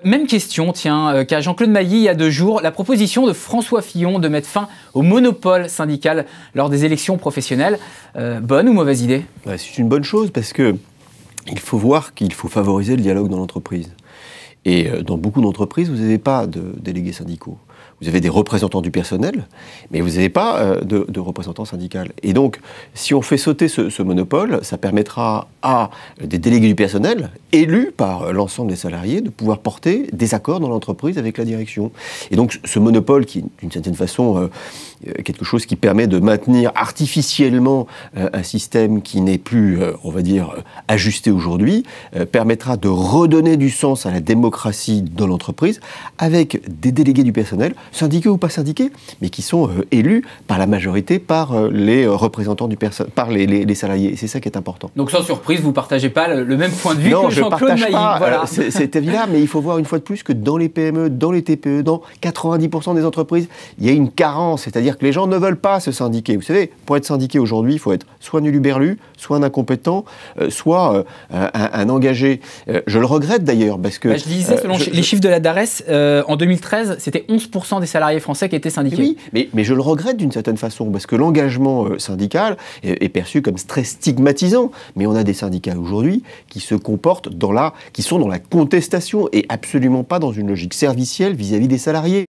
Même question, tiens, qu'à Jean-Claude Mailly il y a 2 jours, la proposition de François Fillon de mettre fin au monopole syndical lors des élections professionnelles. Bonne ou mauvaise idée? C'est une bonne chose parce que il faut voir qu'il faut favoriser le dialogue dans l'entreprise. Et dans beaucoup d'entreprises, vous n'avez pas de délégués syndicaux. Vous avez des représentants du personnel, mais vous n'avez pas de représentants syndicaux. Et donc, si on fait sauter ce monopole, ça permettra à des délégués du personnel, élus par l'ensemble des salariés, de pouvoir porter des accords dans l'entreprise avec la direction. Et donc, ce monopole, qui est d'une certaine façon quelque chose qui permet de maintenir artificiellement un système qui n'est plus, on va dire, ajusté aujourd'hui, permettra de redonner du sens à la démocratie dans l'entreprise avec des délégués du personnel, syndiqués ou pas syndiqués, mais qui sont élus par la majorité, par les représentants du personnel, par les salariés. Et c'est ça qui est important. Donc sans surprise, vous ne partagez pas le même point de vue que Jean-Claude Mailly. Voilà. C'est évident, mais il faut voir une fois de plus que dans les PME, dans les TPE, dans 90% des entreprises, il y a une carence, c'est-à-dire que les gens ne veulent pas se syndiquer. Vous savez, pour être syndiqué aujourd'hui, il faut être soit nul uberlu, soit un incompétent, soit un engagé. Je le regrette d'ailleurs, parce que... je disais, selon les chiffres de la DARES, en 2013, c'était 11% des salariés français qui étaient syndiqués. Oui, mais je le regrette d'une certaine façon, parce que l'engagement syndical est perçu comme très stigmatisant. Mais on a des syndicats aujourd'hui qui se comportent qui sont dans la contestation et absolument pas dans une logique servicielle vis-à-vis des salariés.